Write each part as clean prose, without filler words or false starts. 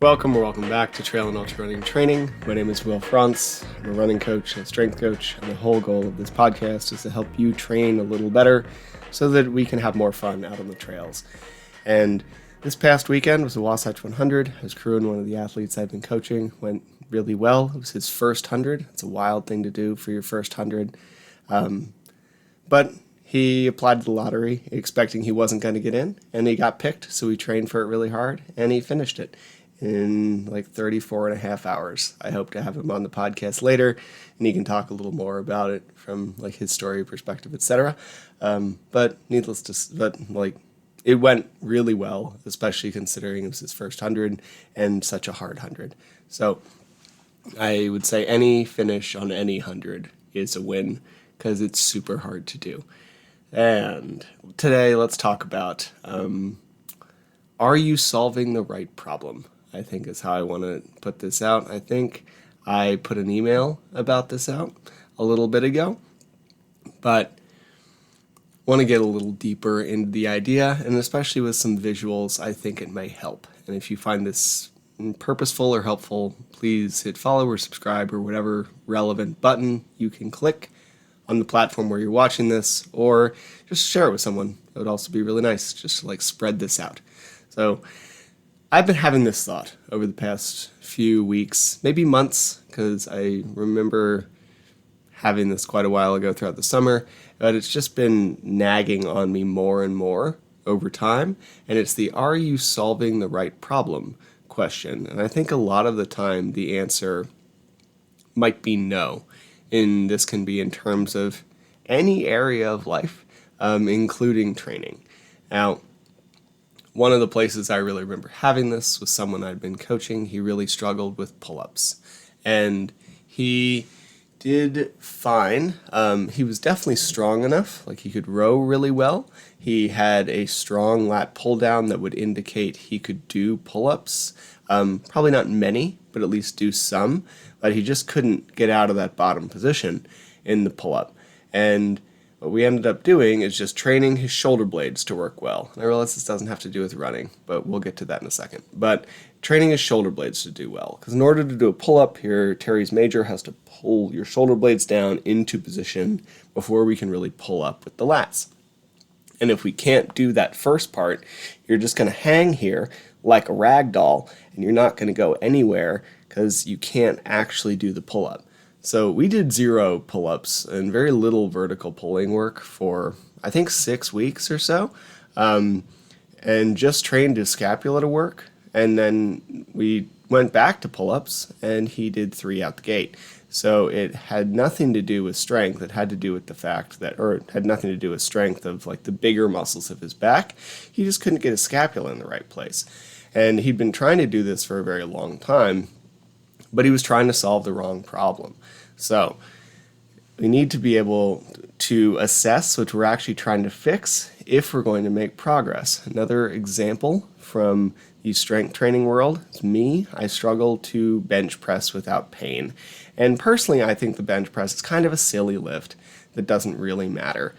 Welcome or welcome back to Trail and Ultra Running Training. My name is Will Frantz. I'm a running coach and a strength coach, and the whole goal of this podcast is to help you train a little better so that we can have more fun out on the trails. And this past weekend was the Wasatch 100. I was crewing one of the athletes I've been coaching. Went really well. It was his first 100. It's a wild thing to do for your first 100. But he applied to the lottery expecting he wasn't going to get in, and he got picked, so he trained for it really hard, and he finished it in like 34 and a half hours. I hope to have him on the podcast later, and he can talk a little more about it from like his story perspective, etc. But it went really well, especially considering it was his first 100 and such a hard 100. So I would say any finish on any 100 is a win because it's super hard to do. And today let's talk about, are you solving the right problem? I think is how I want to put this out. I think I put an email about this out a little bit ago, but want to get a little deeper into the idea, and especially with some visuals, I think it may help. And if you find this purposeful or helpful, please hit follow or subscribe or whatever relevant button you can click on the platform where you're watching this, or just share it with someone. It would also be really nice just to like spread this out. So I've been having this thought over the past few weeks, maybe months, because I remember having this quite a while ago throughout the summer, but it's just been nagging on me more and more over time, and it's the "are you solving the right problem?" question. And I think a lot of the time the answer might be no, and this can be in terms of any area of life, including training. Now, one of the places I really remember having this was someone I'd been coaching. He really struggled with pull-ups, and he did fine. He was definitely strong enough, like he could row really well. He had a strong lat pull down that would indicate he could do pull-ups. Probably not many, but at least do some. But he just couldn't get out of that bottom position in the pull-up. And what we ended up doing is just training his shoulder blades to work well. And I realize this doesn't have to do with running, but we'll get to that in a second. But training his shoulder blades to do well. Because in order to do a pull-up, your teres major has to pull your shoulder blades down into position before we can really pull up with the lats. And if we can't do that first part, you're just going to hang here like a rag doll, and you're not going to go anywhere because you can't actually do the pull-up. So we did 0 pull-ups and very little vertical pulling work for, I think, 6 weeks or so, and just trained his scapula to work. And then we went back to pull-ups, and he did 3 out the gate. So it had nothing to do with strength. It had to do with the fact that, or it had nothing to do with strength of like the bigger muscles of his back. He just couldn't get his scapula in the right place. And he'd been trying to do this for a very long time, but he was trying to solve the wrong problem. So we need to be able to assess what we're actually trying to fix if we're going to make progress. Another example from the strength training world is me. I struggle to bench press without pain. And personally, I think the bench press is kind of a silly lift that doesn't really matter.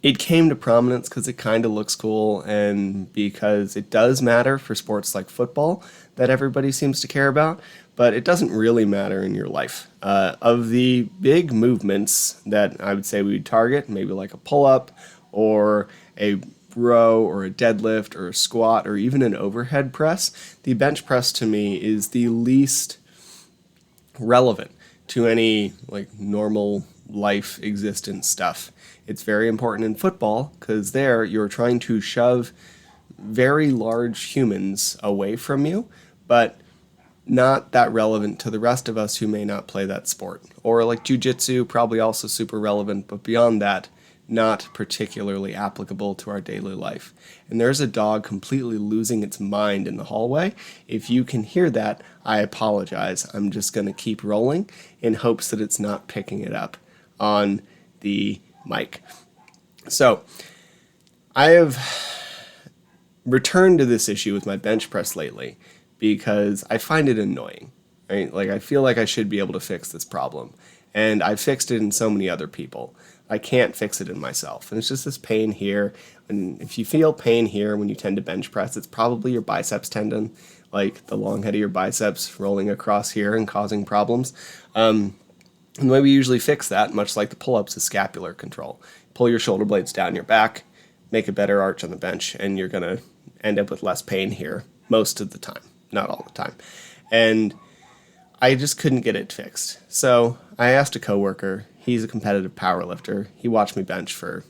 It came to prominence because it kind of looks cool and because it does matter for sports like football that everybody seems to care about, but it doesn't really matter in your life. Of the big movements that I would say we would target, maybe like a pull-up or a row or a deadlift or a squat or even an overhead press, the bench press to me is the least relevant to any like normal life existence stuff. It's very important in football because there you're trying to shove very large humans away from you, but not that relevant to the rest of us who may not play that sport. Or like jiu-jitsu, probably also super relevant, but beyond that, not particularly applicable to our daily life. And there's a dog completely losing its mind in the hallway. If you can hear that, I apologize. I'm just going to keep rolling in hopes that it's not picking it up on the mic. So I have returned to this issue with my bench press lately because I find it annoying, right? Like I feel like I should be able to fix this problem, and I've fixed it in so many other people. I can't fix it in myself. And it's just this pain here. And if you feel pain here when you tend to bench press, it's probably your biceps tendon, like the long head of your biceps rolling across here and causing problems. And the way we usually fix that, much like the pull-ups, is scapular control. Pull your shoulder blades down your back, make a better arch on the bench, and you're going to end up with less pain here most of the time, not all the time. And I just couldn't get it fixed. So I asked a coworker. He's a competitive power lifter. He watched me bench for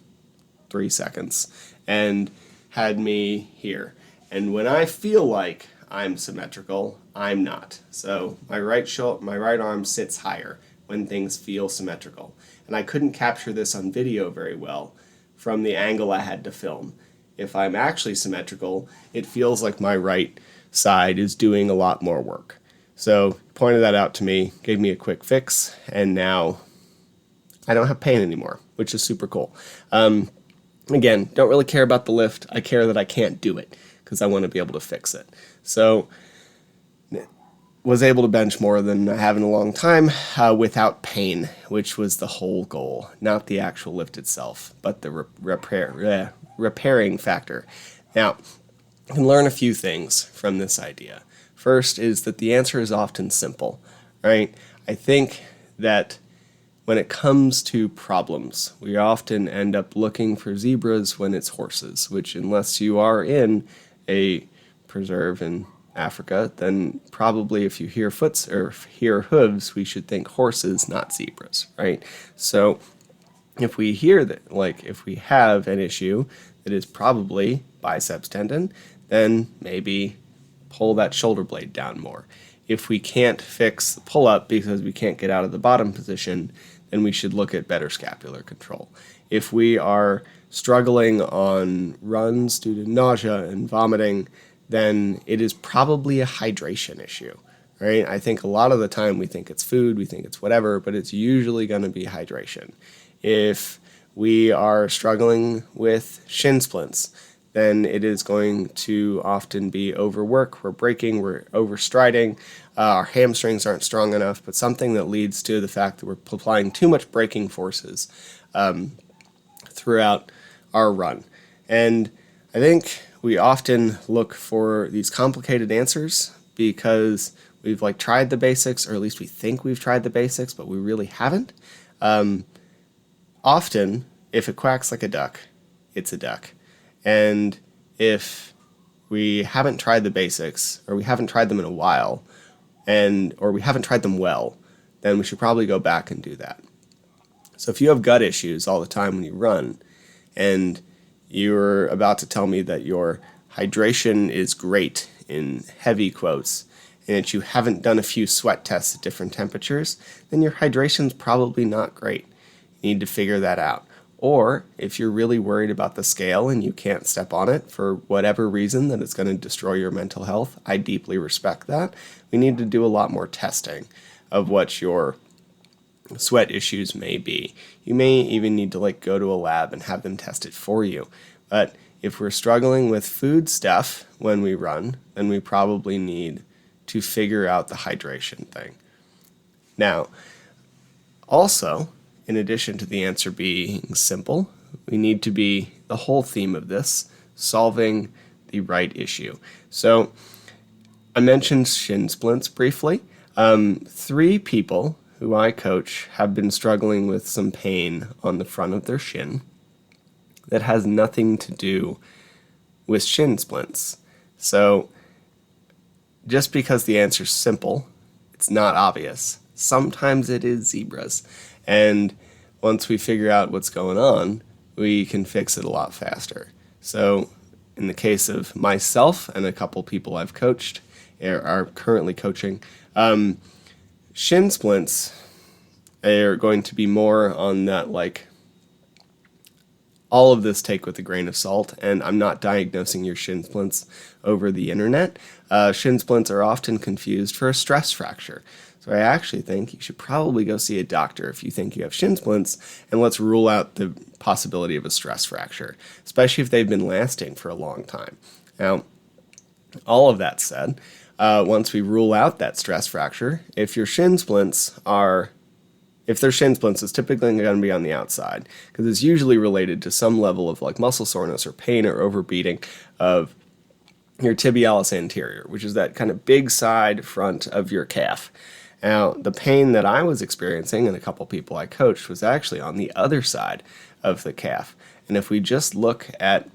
3 seconds and had me here. And when I feel like I'm symmetrical, I'm not. So my right arm sits higher when things feel symmetrical. And I couldn't capture this on video very well from the angle I had to film. If I'm actually symmetrical, it feels like my right side is doing a lot more work. So he pointed that out to me, gave me a quick fix, and now I don't have pain anymore, which is super cool. Again, don't really care about the lift. I care that I can't do it because I want to be able to fix it. So was able to bench more than I have in a long time without pain, which was the whole goal. Not the actual lift itself, but the repairing factor. Now, you can learn a few things from this idea. First is that the answer is often simple, right? I think that when it comes to problems, we often end up looking for zebras when it's horses, which unless you are in a preserve in Africa, then probably if you hear hear hooves, we should think horses, not zebras, right? So if we hear that, like if we have an issue that is probably biceps tendon, then maybe pull that shoulder blade down more. If we can't fix the pull-up because we can't get out of the bottom position, then we should look at better scapular control. If we are struggling on runs due to nausea and vomiting, then it is probably a hydration issue, right? I think a lot of the time we think it's food, we think it's whatever, but it's usually going to be hydration. If we are struggling with shin splints, then it is going to often be overwork. We're braking, we're overstriding, our hamstrings aren't strong enough, but something that leads to the fact that we're applying too much braking forces throughout our run. And I think we often look for these complicated answers because we've tried the basics, or at least we think we've tried the basics, but we really haven't. Often, if it quacks like a duck, it's a duck. And if we haven't tried the basics, or we haven't tried them in a while, or we haven't tried them well, then we should probably go back and do that. So if you have gut issues all the time when you run, and you're about to tell me that your hydration is great, in heavy quotes, and that you haven't done a few sweat tests at different temperatures, then your hydration's probably not great. You need to figure that out. Or if you're really worried about the scale and you can't step on it for whatever reason that it's going to destroy your mental health, I deeply respect that. We need to do a lot more testing of what your sweat issues may be. You may even need to go to a lab and have them test it for you. But if we're struggling with food stuff when we run, then we probably need to figure out the hydration thing. Now, also, in addition to the answer being simple, we need to be, the whole theme of this, solving the right issue. So I mentioned shin splints briefly. 3 people who I coach have been struggling with some pain on the front of their shin that has nothing to do with shin splints. So just because the answer is simple, it's not obvious. Sometimes it is zebras. And once we figure out what's going on, we can fix it a lot faster. So in the case of myself and a couple people I've coached, or are currently coaching, shin splints are going to be more on that, all of this take with a grain of salt, and I'm not diagnosing your shin splints over the internet. Shin splints are often confused for a stress fracture. So I actually think you should probably go see a doctor if you think you have shin splints, and let's rule out the possibility of a stress fracture, especially if they've been lasting for a long time. Now, all of that said, once we rule out that stress fracture, if your shin splints are if they're shin splints, it's typically going to be on the outside because it's usually related to some level of like muscle soreness or pain or overbeating of your tibialis anterior, which is that kind of big side front of your calf. Now, the pain that I was experiencing and a couple people I coached was actually on the other side of the calf. And if we just look at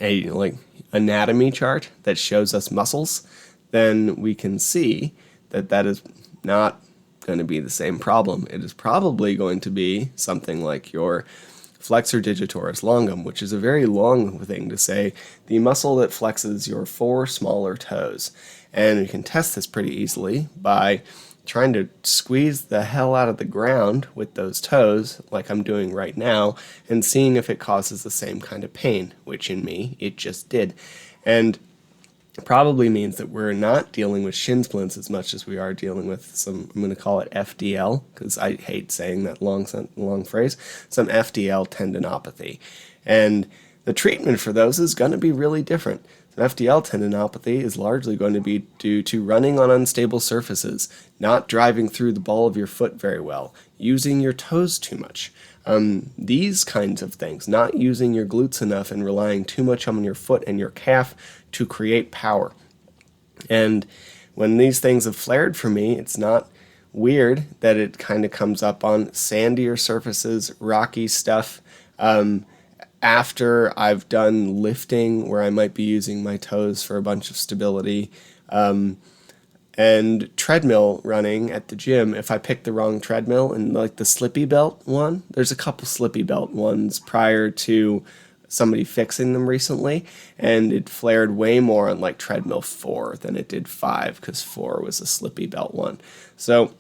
a like anatomy chart that shows us muscles, then we can see that that is not going to be the same problem. It is probably going to be something like your flexor digitoris longum, which is a very long thing to say, the muscle that flexes your 4 smaller toes. And we can test this pretty easily by trying to squeeze the hell out of the ground with those toes, like I'm doing right now, and seeing if it causes the same kind of pain, which in me, it just did. And probably means that we're not dealing with shin splints as much as we are dealing with some, I'm going to call it FDL, because I hate saying that long phrase, some FDL tendinopathy. And the treatment for those is going to be really different. Some FDL tendinopathy is largely going to be due to running on unstable surfaces, not driving through the ball of your foot very well, using your toes too much. These kinds of things, not using your glutes enough and relying too much on your foot and your calf to create power. And when these things have flared for me, it's not weird that it kind of comes up on sandier surfaces, rocky stuff, after I've done lifting where I might be using my toes for a bunch of stability, and treadmill running at the gym. If I pick the wrong treadmill and like the slippy belt one, there's a couple slippy belt ones prior to somebody fixing them recently, and it flared way more on like treadmill 4 than it did 5 because 4 was a slippy belt one. So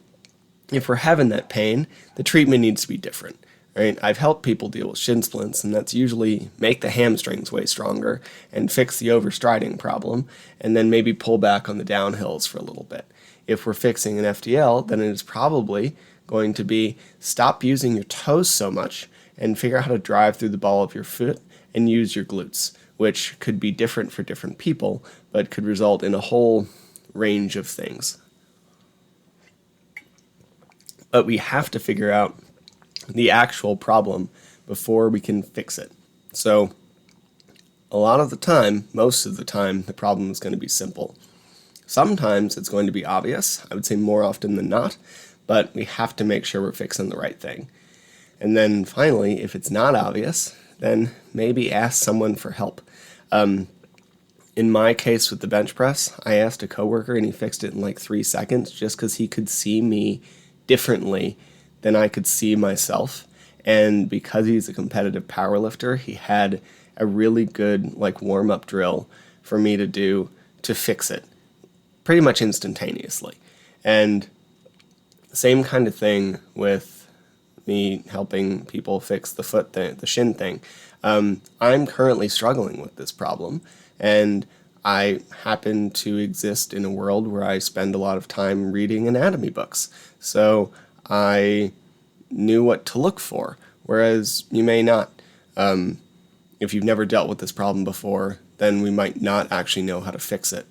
if we're having that pain, the treatment needs to be different. Right? I've helped people deal with shin splints, and that's usually make the hamstrings way stronger and fix the overstriding problem, and then maybe pull back on the downhills for a little bit. If we're fixing an FDL, then it is probably going to be stop using your toes so much and figure out how to drive through the ball of your foot and use your glutes, which could be different for different people, but could result in a whole range of things. But we have to figure out the actual problem before we can fix it. So a lot of the time, most of the time, the problem is going to be simple. Sometimes it's going to be obvious, I would say more often than not, but we have to make sure we're fixing the right thing. And then finally, if it's not obvious, then maybe ask someone for help. In my case with the bench press, I asked a coworker and he fixed it in like 3 seconds just because he could see me differently than I could see myself. And because he's a competitive powerlifter, he had a really good like warm-up drill for me to do to fix it pretty much instantaneously. And same kind of thing with me helping people fix the foot thing, the shin thing. I'm currently struggling with this problem, and I happen to exist in a world where I spend a lot of time reading anatomy books. So I knew what to look for, whereas you may not. If you've never dealt with this problem before, then we might not actually know how to fix it.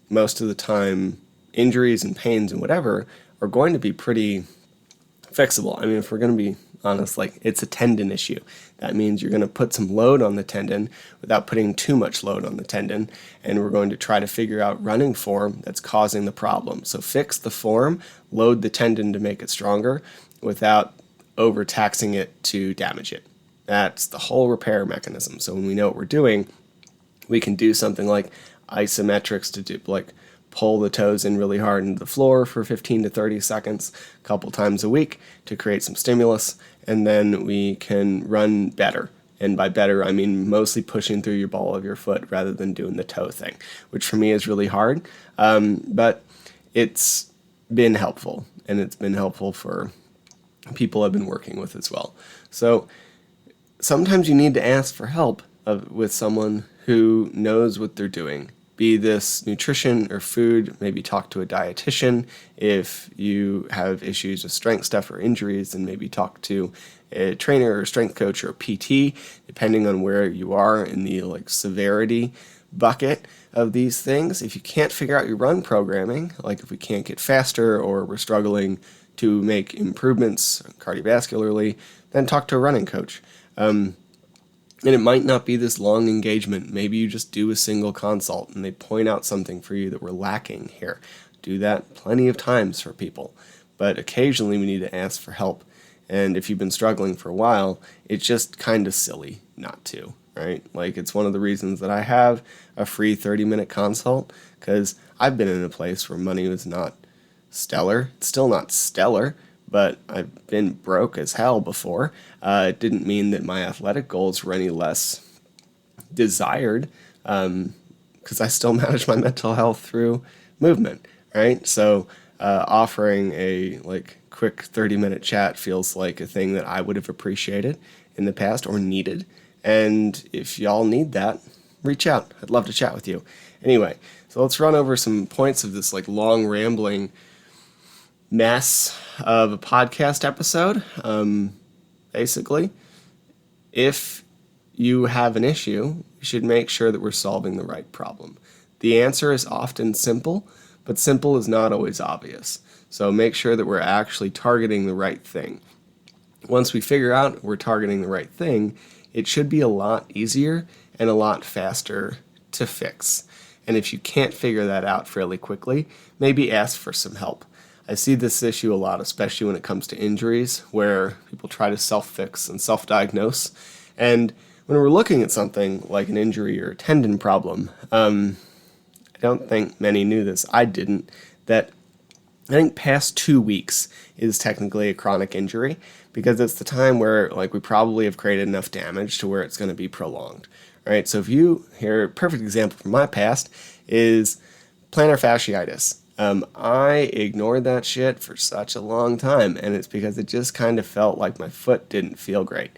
Most of the time, injuries and pains and whatever are going to be pretty fixable. I mean, if we're going to be honest, like it's a tendon issue. That means you're going to put some load on the tendon without putting too much load on the tendon, and we're going to try to figure out running form that's causing the problem. So fix the form, load the tendon to make it stronger without overtaxing it to damage it. That's the whole repair mechanism. So when we know what we're doing, we can do something like isometrics to do like pull the toes in really hard into the floor for 15 to 30 seconds a couple times a week to create some stimulus, and then we can run better. And by better, I mean mostly pushing through your ball of your foot rather than doing the toe thing, which for me is really hard, but it's been helpful, and it's been helpful for people I've been working with as well. So sometimes you need to ask for help with someone who knows what they're doing. Be this nutrition or food, maybe talk to a dietitian. If you have issues with strength stuff or injuries, then maybe talk to a trainer or a strength coach or a PT, depending on where you are in the like severity bucket of these things. If you can't figure out your run programming, like if we can't get faster or we're struggling to make improvements cardiovascularly, then talk to a running coach. And it might not be this long engagement. Maybe you just do a single consult and they point out something for you that we're lacking here. Do that plenty of times for people. But occasionally we need to ask for help. And if you've been struggling for a while, it's just kind of silly not to, right? Like, it's one of the reasons that I have a free 30-minute consult, because I've been in a place where money was not stellar. It's still not stellar, but I've been broke as hell before. It didn't mean that my athletic goals were any less desired, because I still manage my mental health through movement, right? So offering a quick 30-minute chat feels like a thing that I would have appreciated in the past or needed. And if y'all need that, reach out. I'd love to chat with you. Anyway, so let's run over some points of this long rambling mess of a podcast episode. Basically, if you have an issue, you should make sure that we're solving the right problem. The answer is often simple, but simple is not always obvious. So make sure that we're actually targeting the right thing. Once we figure out we're targeting the right thing, it should be a lot easier and a lot faster to fix. And if you can't figure that out fairly quickly, maybe ask for some help. I see this issue a lot, especially when it comes to injuries, where people try to self-fix and self-diagnose. And when we're looking at something like an injury or a tendon problem, I don't think many knew this, I didn't, that I think past 2 weeks is technically a chronic injury, because it's the time where we probably have created enough damage to where it's going to be prolonged, right? So if you, here, a perfect example from my past is plantar fasciitis. I ignored that shit for such a long time, and it's because it just kind of felt like my foot didn't feel great.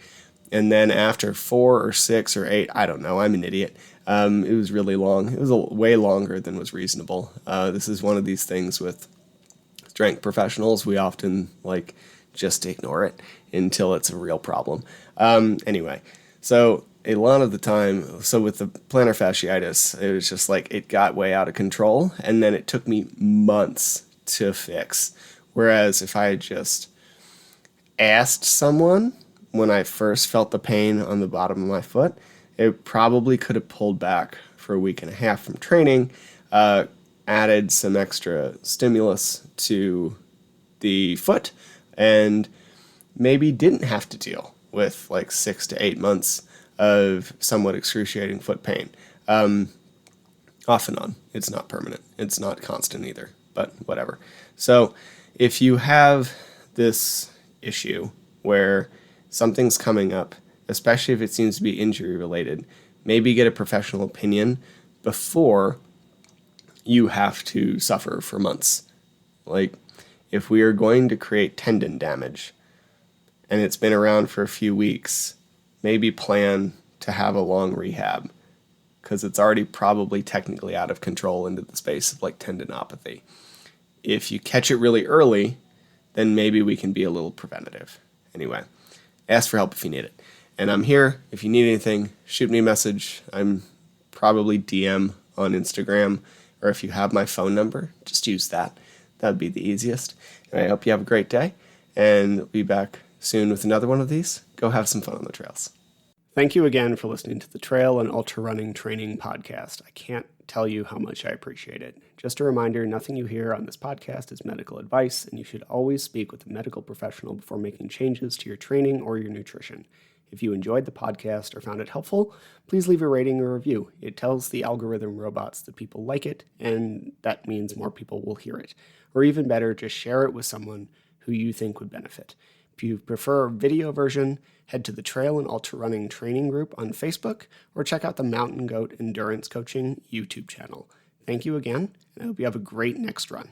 And then after 4 or 6 or 8, I don't know, I'm an idiot. It was really long. It was way longer than was reasonable. This is one of these things with strength professionals. We often just ignore it until it's a real problem. Anyway, so a lot of the time, so with the plantar fasciitis, it was just it got way out of control, and then it took me months to fix. Whereas if I had just asked someone when I first felt the pain on the bottom of my foot, it probably could have pulled back for a week and a half from training, added some extra stimulus to the foot, and maybe didn't have to deal with 6 to 8 months of somewhat excruciating foot pain. Off and on. It's not permanent. It's not constant either, but whatever. So if you have this issue where something's coming up, especially if it seems to be injury related, maybe get a professional opinion before you have to suffer for months. If we are going to create tendon damage and it's been around for a few weeks, maybe plan to have a long rehab, because it's already probably technically out of control into the space of tendinopathy. If you catch it really early, then maybe we can be a little preventative. Anyway, ask for help if you need it. And I'm here. If you need anything, shoot me a message. I'm probably DM on Instagram, or if you have my phone number, just use that. That would be the easiest. And I hope you have a great day, and we'll be back soon with another one of these. Go have some fun on the trails. Thank you again for listening to the Trail and Ultra Running Training Podcast. I can't tell you how much I appreciate it. Just a reminder, nothing you hear on this podcast is medical advice, and you should always speak with a medical professional before making changes to your training or your nutrition. If you enjoyed the podcast or found it helpful, please leave a rating or review. It tells the algorithm robots that people like it, and that means more people will hear it. Or even better, just share it with someone who you think would benefit. If you prefer a video version, head to the Trail and Ultra Running Training Group on Facebook, or check out the Mountain Goat Endurance Coaching YouTube channel. Thank you again, and I hope you have a great next run.